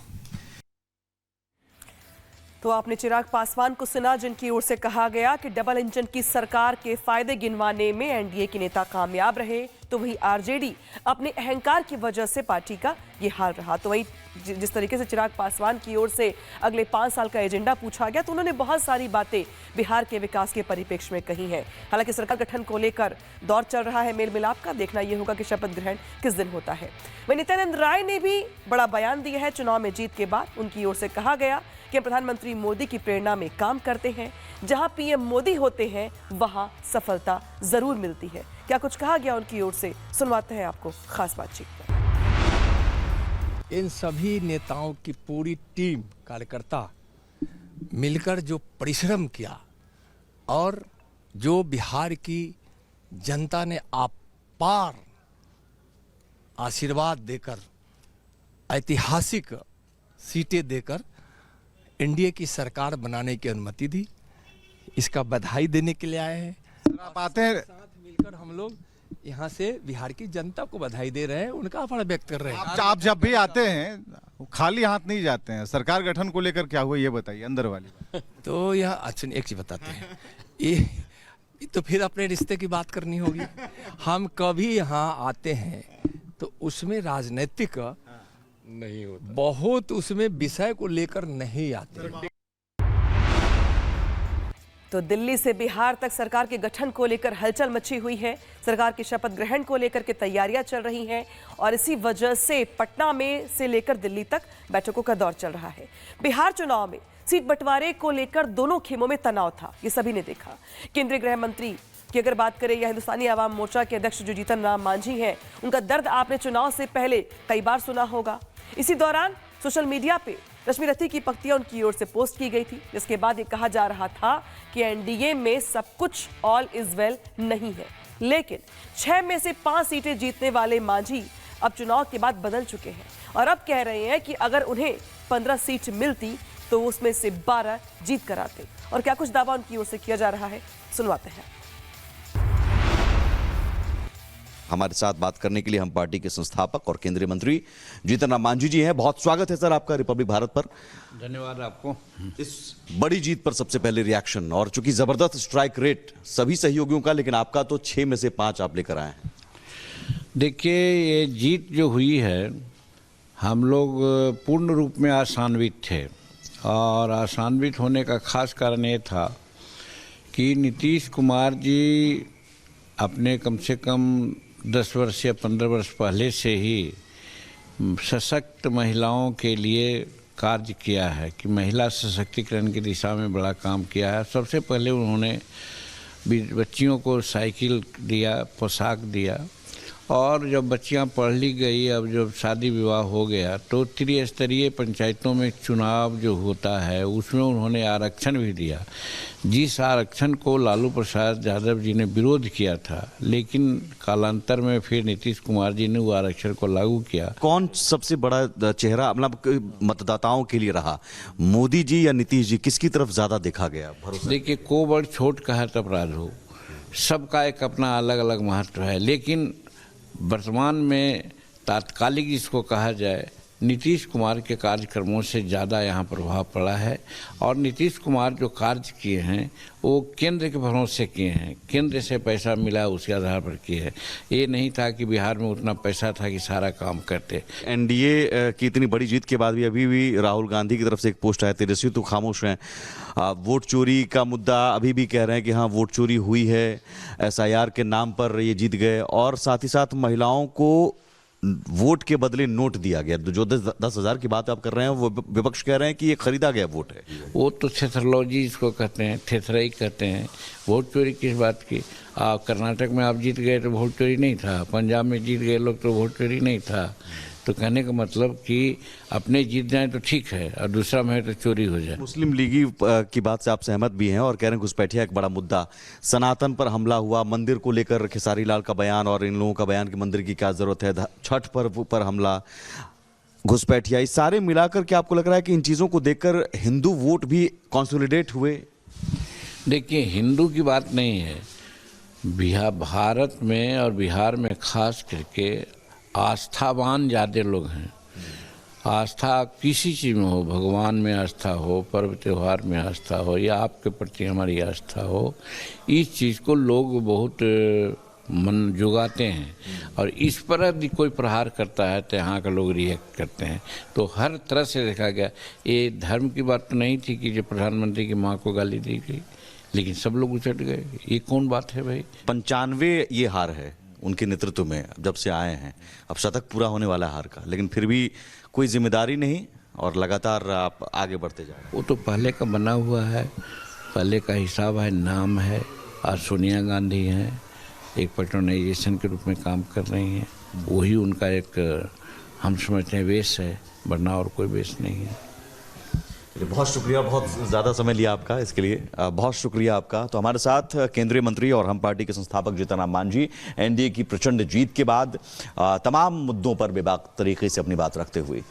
तो आपने चिराग पासवान को सुना, जिनकी ओर से कहा गया कि डबल इंजन की सरकार के फायदे गिनवाने में एनडीए के नेता कामयाब रहे। तो वही आरजेडी अपने अहंकार की वजह से पार्टी का ये हाल रहा। तो वही जिस तरीके से चिराग पासवान की ओर से अगले 5 साल का एजेंडा पूछा गया तो उन्होंने बहुत सारी बातें बिहार के विकास के परिप्रेक्ष्य में कही हैं। हालांकि सरकार गठन को लेकर दौर चल रहा है मेल मिलाप का, देखना यह होगा कि शपथ ग्रहण किस दिन होता है। वहीं नित्यानंद राय ने भी बड़ा बयान दिया है चुनाव में जीत के बाद। उनकी ओर से कहा गया कि प्रधानमंत्री मोदी की प्रेरणा में काम करते हैं, जहां पीएम मोदी होते हैं वहां सफलता जरूर मिलती है। क्या कुछ कहा गया उनकी ओर से, सुनवाते हैं आपको खास बातचीत। इन सभी नेताओं की पूरी टीम कार्यकर्ता मिलकर जो परिश्रम किया और जो बिहार की जनता ने अपार आशीर्वाद देकर, ऐतिहासिक सीटें देकर एनडीए की सरकार बनाने की अनुमति दी, इसका बधाई देने के लिए आए हैं। आप आते हैं साथ मिलकर हम लोग यहाँ से बिहार की जनता को बधाई दे रहे हैं, उनका आभार व्यक्त कर रहे हैं। आप जब भी आते हैं खाली हाथ नहीं जाते हैं। सरकार गठन को लेकर क्या हुआ ये बताइए, अंदर वाली बात। तो यह अच्छा एक चीज बताते हैं, ये तो फिर अपने रिश्ते की बात करनी होगी। हम कभी यहाँ आते हैं तो उसमें राजनीतिक नहीं होता, बहुत उसमें विषय को लेकर नहीं आते। तो दिल्ली से बिहार तक सरकार के गठन को लेकर हलचल मची हुई है। सरकार के शपथ ग्रहण को लेकर के तैयारियां चल रही हैं और इसी वजह से पटना में से लेकर दिल्ली तक बैठकों का दौर चल रहा है। बिहार चुनाव में सीट बंटवारे को लेकर दोनों खेमों में तनाव था, ये सभी ने देखा। केंद्रीय गृह मंत्री की अगर बात करें या हिंदुस्तानी आवाम मोर्चा के अध्यक्ष जो जीतन राम मांझी हैं, उनका दर्द आपने चुनाव से पहले कई बार सुना होगा। इसी दौरान सोशल मीडिया पे रश्मि रथी की पंक्तियां उनकी ओर से पोस्ट की गई थी, जिसके बाद ये कहा जा रहा था कि एनडीए में सब कुछ ऑल इज वेल नहीं है। लेकिन 6 में से 5 सीटें जीतने वाले मांझी अब चुनाव के बाद बदल चुके हैं और अब कह रहे हैं कि अगर उन्हें 15 सीट मिलती तो उसमें से 12 जीत कर आते। और क्या कुछ दावा उनकी ओर से किया जा रहा है, सुनवाते हैं। हमारे साथ बात करने के लिए हम पार्टी के संस्थापक और केंद्रीय मंत्री जीतन राम मांझी जी हैं। बहुत स्वागत है सर आपका रिपब्लिक भारत पर। धन्यवाद आपको। इस बड़ी जीत पर सबसे पहले रिएक्शन, और चूंकि जबरदस्त स्ट्राइक रेट सभी सहयोगियों का, लेकिन आपका तो 6 में से 5 आप लेकर आए हैं। देखिए, ये जीत जो हुई है, हम लोग पूर्ण रूप में आशान्वित थे और आशान्वित होने का खास कारण ये था कि नीतीश कुमार जी अपने कम से कम 10 वर्ष या 15 वर्ष पहले से ही सशक्त महिलाओं के लिए कार्य किया है कि महिला सशक्तिकरण की दिशा में बड़ा काम किया है। सबसे पहले उन्होंने बच्चियों को साइकिल दिया, पोशाक दिया, और जब बच्चियां पढ़ ली गई, अब जब शादी विवाह हो गया तो त्रिस्तरीय पंचायतों में चुनाव जो होता है उसमें उन्होंने आरक्षण भी दिया, जिस आरक्षण को लालू प्रसाद यादव जी ने विरोध किया था, लेकिन कालांतर में फिर नीतीश कुमार जी ने वो आरक्षण को लागू किया। कौन सबसे बड़ा चेहरा मतलब मतदाताओं के लिए रहा, मोदी जी या नीतीश जी, किसकी तरफ ज्यादा देखा गया भरोसा? देखिए, को बड़ छोट कहत अपराध हो, सबका एक अपना अलग अलग महत्व है, लेकिन वर्तमान में तात्कालिक जिसको कहा जाए, नीतीश कुमार के कार्यक्रमों से ज़्यादा यहाँ प्रभाव पड़ा है। और नीतीश कुमार जो कार्य किए हैं वो केंद्र के भरोसे किए हैं, केंद्र से पैसा मिला उसके आधार पर किए हैं। ये नहीं था कि बिहार में उतना पैसा था कि सारा काम करते। एनडीए की इतनी बड़ी जीत के बाद भी अभी भी राहुल गांधी की तरफ से एक पोस्ट आया, तेजस्वी तो खामोश हैं। वोट चोरी का मुद्दा अभी भी कह रहे हैं कि हाँ वोट चोरी हुई है, एसआईआर के नाम पर ये जीत गए, और साथ ही साथ महिलाओं को वोट के बदले नोट दिया गया। जो 10,000 की बात आप कर रहे हैं वो विपक्ष कह रहे हैं कि ये खरीदा गया वोट है। वो तो थेथरोलॉजी इसको कहते हैं, थेथराई कहते हैं। वोट चोरी किस बात की? कर्नाटक में आप जीत गए तो वोट चोरी नहीं था, पंजाब में जीत गए लोग तो वोट चोरी नहीं था। तो कहने का मतलब कि अपने जीत जाए तो ठीक है और दूसरा में तो चोरी हो जाए। मुस्लिम लीगी की बात से आप सहमत भी हैं और कह रहे हैं घुसपैठिया एक बड़ा मुद्दा, सनातन पर हमला हुआ, मंदिर को लेकर खेसारी लाल का बयान और इन लोगों का बयान कि मंदिर की क्या जरूरत है, छठ पर्व पर हमला, घुसपैठिया, इस सारे मिलाकर क्या आपको लग रहा है कि इन चीज़ों को देखकर हिंदू वोट भी कंसोलिडेट हुए? देखिए, हिंदू की बात नहीं है, भारत में और बिहार में खास करके आस्थावान ज़्यादा लोग हैं। आस्था किसी चीज़ में हो, भगवान में आस्था हो, पर्व त्यौहार में आस्था हो, या आपके प्रति हमारी आस्था हो, इस चीज़ को लोग बहुत मन जुगाते हैं, और इस पर यदि कोई प्रहार करता है तो यहाँ के लोग रिएक्ट करते हैं। तो हर तरह से देखा गया, ये धर्म की बात तो नहीं थी कि जो प्रधानमंत्री की माँ को गाली दी गई, लेकिन सब लोग उचट गए। ये कौन बात है भाई? 95 ये हार है उनके नेतृत्व में जब से आए हैं, अब शतक पूरा होने वाला है हार का, लेकिन फिर भी कोई जिम्मेदारी नहीं और लगातार आप आगे बढ़ते जाए। वो तो पहले का बना हुआ है, पहले का हिसाब है, नाम है। आज सोनिया गांधी हैं, एक पैट्रोनाइजेशन के रूप में काम कर रही हैं, वही उनका एक हम समझते हैं वेश है, वरना और कोई वेश नहीं है। बहुत शुक्रिया, बहुत ज़्यादा समय लिया आपका, इसके लिए बहुत शुक्रिया आपका। तो हमारे साथ केंद्रीय मंत्री और हम पार्टी के संस्थापक जीतन राम मांझी एनडीए की प्रचंड जीत के बाद तमाम मुद्दों पर बेबाक तरीके से अपनी बात रखते हुए।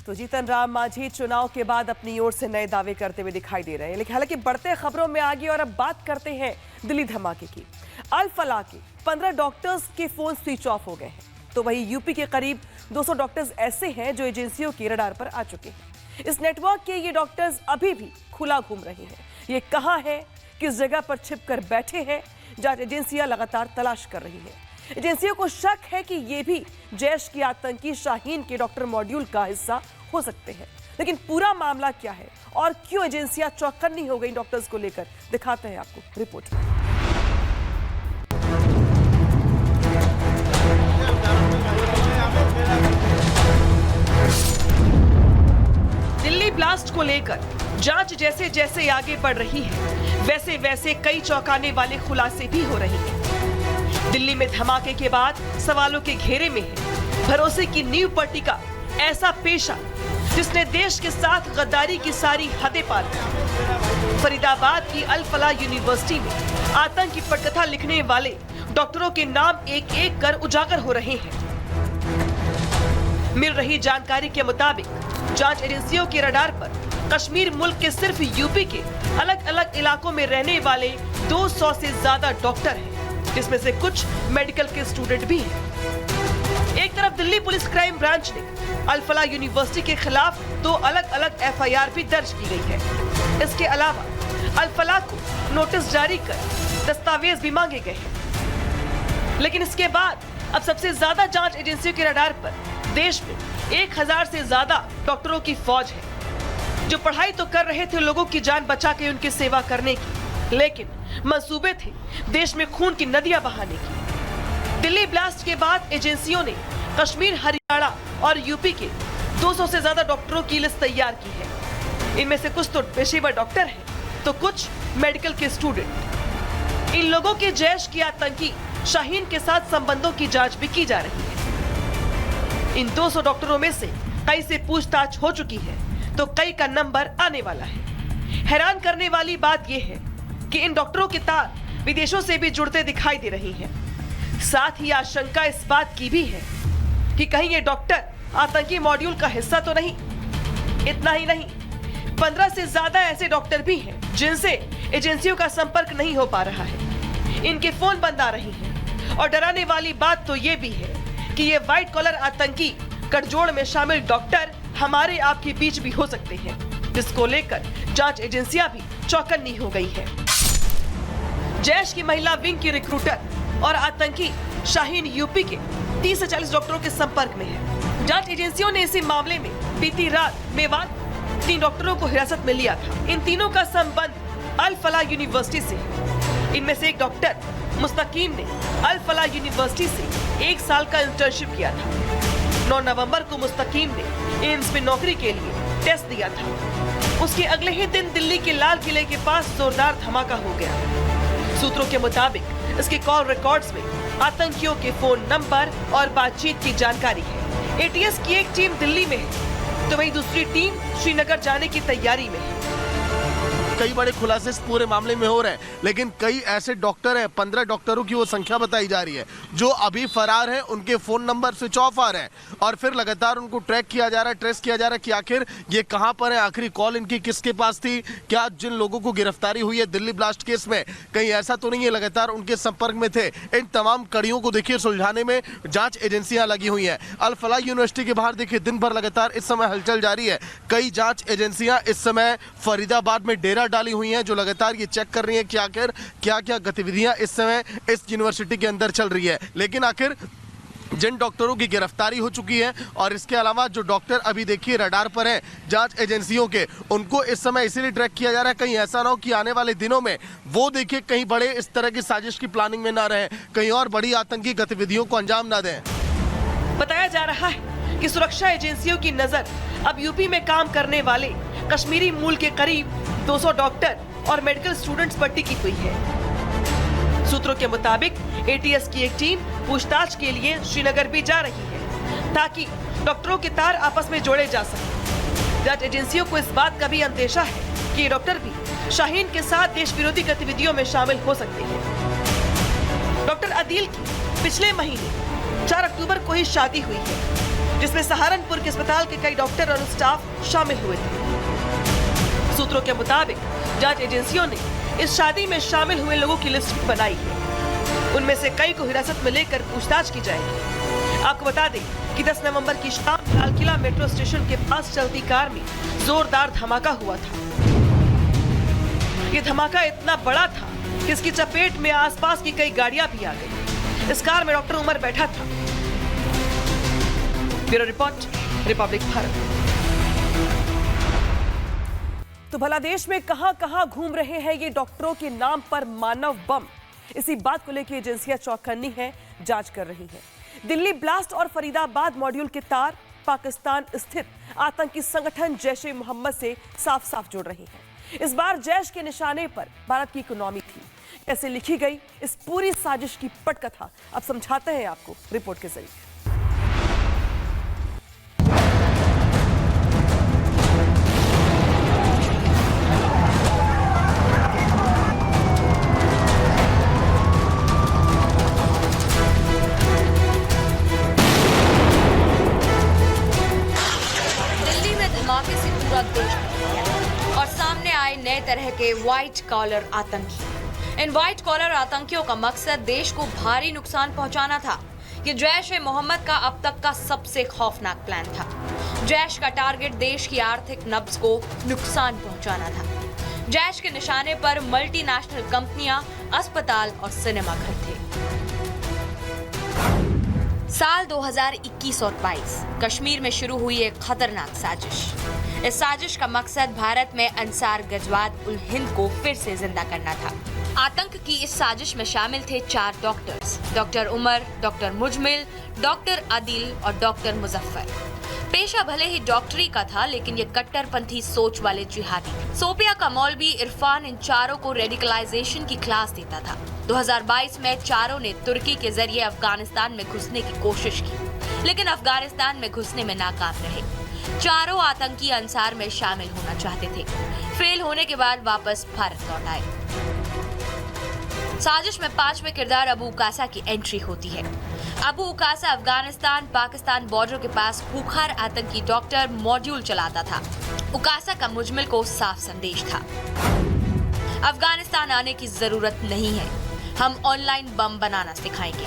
तो जीतन राम मांझी चुनाव के बाद अपनी ओर से नए दावे करते हुए दिखाई दे रहे हैं, लेकिन हालांकि बढ़ते खबरों में आगे और अब बात करते हैं दिल्ली धमाके की। अल फलाह के 15 डॉक्टर्स के फोन स्विच ऑफ हो गए हैं, तो वहीं यूपी के करीब 200 डॉक्टर्स ऐसे हैं जो एजेंसियों के रडार पर आ चुके हैं। इस नेटवर्क के ये डॉक्टर्स अभी भी खुला घूम रहे हैं। ये कहां है, किस जगह पर छिपकर बैठे हैं, जांच एजेंसियां लगातार तलाश कर रही हैं। एजेंसियों को शक है कि ये भी जैश की आतंकी शाहीन के डॉक्टर मॉड्यूल का हिस्सा हो सकते हैं, लेकिन पूरा मामला क्या है और क्यों एजेंसियां चौकन्नी हो गई डॉक्टर्स को लेकर, दिखाते हैं आपको रिपोर्ट में। दिल्ली ब्लास्ट को लेकर जांच जैसे जैसे आगे बढ़ रही है, वैसे वैसे कई चौंकाने वाले खुलासे भी हो रहे हैं। दिल्ली में धमाके के बाद सवालों के घेरे में है भरोसे की नींव पट्टी का ऐसा पेशा जिसने देश के साथ गद्दारी की सारी हदें पार की। फरीदाबाद की अल फलाह यूनिवर्सिटी में आतंक की पटकथा लिखने वाले डॉक्टरों के नाम एक एक कर उजागर हो रहे हैं। मिल रही जानकारी के मुताबिक जांच एजेंसियों के रडार पर कश्मीर मुल्क के सिर्फ यूपी के अलग अलग इलाकों में रहने वाले 200 से ज्यादा डॉक्टर हैं, जिसमें से कुछ मेडिकल के स्टूडेंट भी हैं। एक तरफ दिल्ली पुलिस क्राइम ब्रांच ने अल फलाह यूनिवर्सिटी के खिलाफ 2 अलग अलग एफआईआर भी दर्ज की गई है। इसके अलावा अल फलाह को नोटिस जारी कर दस्तावेज भी मांगे गए हैं। लेकिन इसके बाद अब सबसे ज्यादा जांच एजेंसियों के रडार पर देश में 1000 से ज्यादा डॉक्टरों की फौज है, जो पढ़ाई तो कर रहे थे लोगों की जान बचा के उनकी सेवा करने की, लेकिन मंसूबे थे देश में खून की नदियां बहाने की। दिल्ली ब्लास्ट के बाद एजेंसियों ने कश्मीर, हरियाणा और यूपी के 200 से ज्यादा डॉक्टरों की लिस्ट तैयार की है। इनमें से कुछ तो पेशेवर डॉक्टर हैं, तो कुछ मेडिकल के स्टूडेंट। इन लोगों के जैश की आतंकी शाहीन के साथ संबंधों की जांच भी की जा रही है। इन 200 डॉक्टरों में से कई से पूछताछ हो चुकी है, तो कई का नंबर आने वाला है। हैरान करने वाली बात यह है कि इन डॉक्टरों के तार विदेशों से भी जुड़ते दिखाई दे रही हैं। साथ ही आशंका इस बात की भी है कि कहीं ये डॉक्टर आतंकी मॉड्यूल का हिस्सा तो नहीं। इतना ही नहीं, 15 से ज्यादा ऐसे डॉक्टर भी हैं जिनसे एजेंसियों का संपर्क नहीं हो पा रहा है। इनके फोन बंद आ रही हैं और डराने वाली बात तो ये भी है कि ये व्हाइट कॉलर आतंकी गठजोड़ में शामिल डॉक्टर हमारे आपके बीच भी हो सकते हैं, जिसको लेकर जांच एजेंसियां भी चौकन्नी हो गई है। जैश की महिला विंग की रिक्रूटर और आतंकी शाहीन यूपी के 30 से 40 डॉक्टरों के संपर्क में है। जांच एजेंसियों ने इसी मामले में बीती रात मेवात 3 डॉक्टरों को हिरासत में लिया था। इन तीनों का संबंध अल फलाह यूनिवर्सिटी से है। इनमें से एक डॉक्टर मुस्तकीम ने अल फलाह यूनिवर्सिटी से 1 साल का इंटर्नशिप किया था। 9 नवंबर को मुस्तकीम ने एम्स में नौकरी के लिए टेस्ट दिया था। उसके अगले ही दिन दिल्ली के लाल किले के पास जोरदार धमाका हो गया। सूत्रों के मुताबिक इसके कॉल रिकॉर्ड्स में आतंकियों के फोन नंबर और बातचीत की जानकारी है। एटीएस की एक टीम दिल्ली में है, तो वहीं दूसरी टीम श्रीनगर जाने की तैयारी में है। कई बड़े खुलासे इस पूरे मामले में हो रहे हैं, लेकिन कई ऐसे डॉक्टर हैं, 15 डॉक्टरों की वो संख्या बताई जा रही है जो अभी फरार हैं। उनके फोन नंबर स्विच ऑफ आ रहे हैं और फिर लगातार उनको ट्रैक किया जा रहा है, ट्रेस किया जा रहा है कि आखिर ये कहां पर है, आखिरी कॉल इनकी किसके पास थी, क्या जिन लोगों को गिरफ्तारी हुई है दिल्ली ब्लास्ट केस में कहीं ऐसा तो नहीं है लगातार उनके संपर्क में थे। इन तमाम कड़ियों को देखिए सुलझाने में जांच एजेंसियां लगी हुई हैं। अल फलाह यूनिवर्सिटी के बाहर देखिए दिन भर लगातार इस समय हलचल जारी है। कई जांच एजेंसियां इस समय फरीदाबाद में डेरा नजर डाली हुई हैं, जो लगातार ये चेक कर रही हैं कि आखिर क्या क्या गतिविधियां इस समय इस यूनिवर्सिटी के अंदर चल रही है। लेकिन आखिर जिन डॉक्टरों की गिरफ्तारी हो चुकी है और इसके अलावा जो डॉक्टर अभी देखिए रडार पर हैं जांच एजेंसियों के, उनको इस समय इसीलिए ट्रैक किया जा रहा है कहीं ऐसा ना हो कि आने वाले दिनों में वो देखिए कहीं बड़े इस तरह की साजिश की प्लानिंग में ना रहे, कहीं और बड़ी आतंकी गतिविधियों को अंजाम ना दें। बताया जा रहा है कि सुरक्षा एजेंसियों की नजर अब यूपी में काम करने वाले कश्मीरी मूल के करीब 200 डॉक्टर और मेडिकल स्टूडेंट्स पर टिकी हुई है। सूत्रों के मुताबिक एटीएस की एक टीम पूछताछ के लिए श्रीनगर भी जा रही है ताकि डॉक्टरों के तार आपस में जोड़े जा सके। जांच एजेंसियों को इस बात का भी अंदेशा है कि ये डॉक्टर भी शाहीन के साथ देश विरोधी गतिविधियों में शामिल हो सकते हैं। डॉक्टर अदील की पिछले महीने 4 अक्टूबर को ही शादी हुई है, जिसमें सहारनपुर के अस्पताल के कई डॉक्टर और स्टाफ शामिल हुए थे। सूत्रों के मुताबिक जांच एजेंसियों ने इस शादी में शामिल हुए लोगों की लिस्ट बनाई है। उनमें से कई को हिरासत में लेकर पूछताछ की जाएगी। आपको बता दें कि 10 नवंबर की शाम लाल किला मेट्रो स्टेशन के पास चलती कार में जोरदार धमाका हुआ था। ये धमाका इतना बड़ा था कि इसकी चपेट में आसपास की कई गाड़ियां भी आ गई। इस कार में डॉक्टर उमर बैठा था। Bureau report, Republic Bharat. तो भला देश में कहां-कहां घूम रहे हैं ये डॉक्टरों के नाम पर मानव बम? इसी बात को लेकर एजेंसियां चौकन्नी हैं, जांच कर रही हैं। दिल्ली ब्लास्ट और फरीदाबाद मॉड्यूल के तार पाकिस्तान स्थित आतंकी संगठन जैश ए मोहम्मद से साफ-साफ जुड़ रही हैं। इस बार जैश के निशाने पर भारत की इकोनॉमी थी। कैसे लिखी गई इस पूरी साजिश की पटकथा अब समझाते हैं आपको रिपोर्ट के जरिए। और सामने आए नए तरह के व्हाइट कॉलर आतंकी। इन व्हाइट कॉलर आतंकियों का मकसद देश को भारी नुकसान पहुंचाना था। ये जैश ए मोहम्मद का अब तक का सबसे खौफनाक प्लान था। जैश का टारगेट देश की आर्थिक नब्ज को नुकसान पहुंचाना था। जैश के निशाने पर मल्टीनेशनल कंपनियां, अस्पताल और सिनेमाघर थे। साल 2021 और 22 कश्मीर में शुरू हुई एक खतरनाक साजिश। इस साजिश का मकसद भारत में अंसार गजवात उल हिंद को फिर से जिंदा करना था। आतंक की इस साजिश में शामिल थे 4 doctors, doctor Umar, doctor Muzammil, doctor Adeel और डॉक्टर मुजफ्फर। पेशा भले ही डॉक्टरी का था, लेकिन ये कट्टरपंथी सोच वाले जिहादी। सोपिया का मौलवी इरफान इन चारों को रेडिकलाइजेशन की क्लास देता था। 2022 में चारों ने तुर्की के जरिए अफगानिस्तान में घुसने की कोशिश की, लेकिन अफगानिस्तान में घुसने में नाकाम रहे। चारों आतंकी अंसार में शामिल होना चाहते थे। फेल होने के बाद वापस भारत लौट आए। साजिश में 5वें किरदार अबू उकासा की एंट्री होती है। अबू उकासा अफगानिस्तान पाकिस्तान बॉर्डर के पास खूंखार आतंकी डॉक्टर मॉड्यूल चलाता था। उकासा का मुजमिल को साफ संदेश था, अफगानिस्तान आने की जरूरत नहीं है, हम ऑनलाइन बम बनाना सिखाएंगे।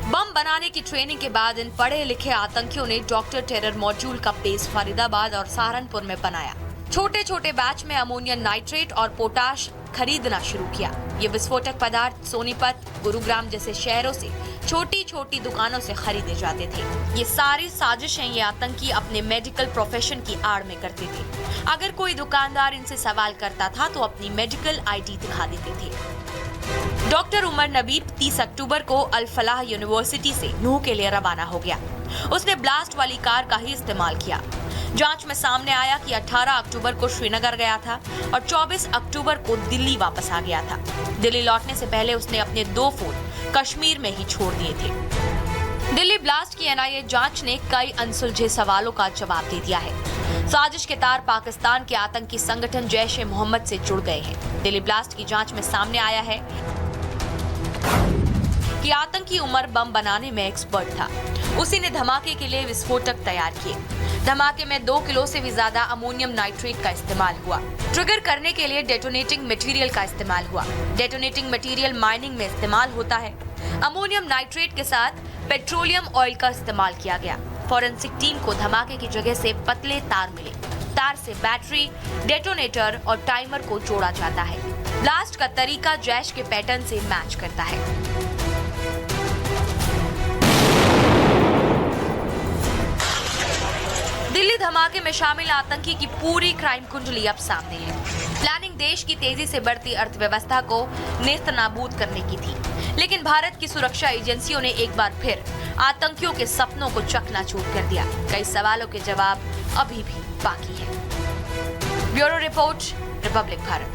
बम बनाने की ट्रेनिंग के बाद इन पढ़े लिखे आतंकियों ने डॉक्टर टेरर मॉड्यूल का बेस फरीदाबाद और सहारनपुर में बनाया। छोटे छोटे बैच में अमोनियम नाइट्रेट और पोटाश खरीदना शुरू किया। ये विस्फोटक पदार्थ सोनीपत, गुरुग्राम जैसे शहरों से छोटी छोटी दुकानों से खरीदे जाते थे। ये सारी साजिशें ये आतंकी अपने मेडिकल प्रोफेशन की आड़ में करते थे। अगर कोई दुकानदार इनसे सवाल करता था तो अपनी मेडिकल आईडी दिखा देते थे। डॉक्टर उमर नबीब 30 अक्टूबर को अल फलाह यूनिवर्सिटी से नूह के लिए रवाना हो गया। उसने ब्लास्ट वाली कार का ही इस्तेमाल किया। जांच में सामने आया कि 18 अक्टूबर को श्रीनगर गया था और 24 अक्टूबर को दिल्ली वापस आ गया था। दिल्ली लौटने से पहले उसने अपने 2 फोन कश्मीर में ही छोड़ दिए थे। दिल्ली ब्लास्ट की एनआईए जांच ने कई अनसुलझे सवालों का जवाब दे दिया है। साजिश के तार पाकिस्तान के आतंकी संगठन जैश ए मोहम्मद से जुड़ गए हैं। दिल्ली ब्लास्ट की जांच में सामने आया है कि आतंकी उमर बम बनाने में एक्सपर्ट था। उसी ने धमाके के लिए विस्फोटक तैयार किए। धमाके में 2 किलो से भी ज्यादा अमोनियम नाइट्रेट का इस्तेमाल हुआ। ट्रिगर करने के लिए डेटोनेटिंग मटेरियल का इस्तेमाल हुआ। डेटोनेटिंग मटेरियल माइनिंग में इस्तेमाल होता है। अमोनियम नाइट्रेट के साथ पेट्रोलियम ऑयल का इस्तेमाल किया गया। फॉरेंसिक टीम को धमाके की जगह से पतले तार मिले। तार से बैटरी, डेटोनेटर और टाइमर को जोड़ा जाता है। ब्लास्ट का तरीका जैश के पैटर्न से मैच करता है। दिल्ली धमाके में शामिल आतंकी की पूरी क्राइम कुंडली अब सामने है। प्लानिंग देश की तेजी से बढ़ती अर्थव्यवस्था को नेस्तनाबूद करने की थी, लेकिन भारत की सुरक्षा एजेंसियों ने एक बार फिर आतंकियों के सपनों को चकनाचूर कर दिया। कई सवालों के जवाब अभी भी बाकी है। Bureau report, Republic Bharat.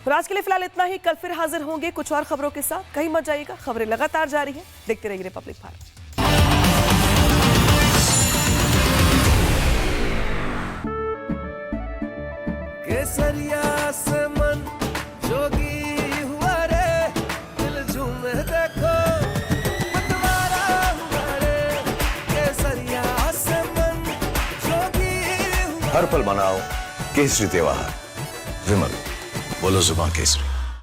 और आज के लिए फिलहाल इतना ही। कल फिर हाजिर होंगे कुछ और खबरों के साथ। कहीं मत जाइएगा, खबरें लगातार जारी हैं। देखते रहिए रिपब्लिक भारत। केसरिया से मन जोगी हुआ रे, दिल झूमे देखो मतवारा हुआ रे। केसरिया से मन जोगी हुआ। हर पल मनाओ केसरी त्योहार। विमल, बोलो जुबान केसरी।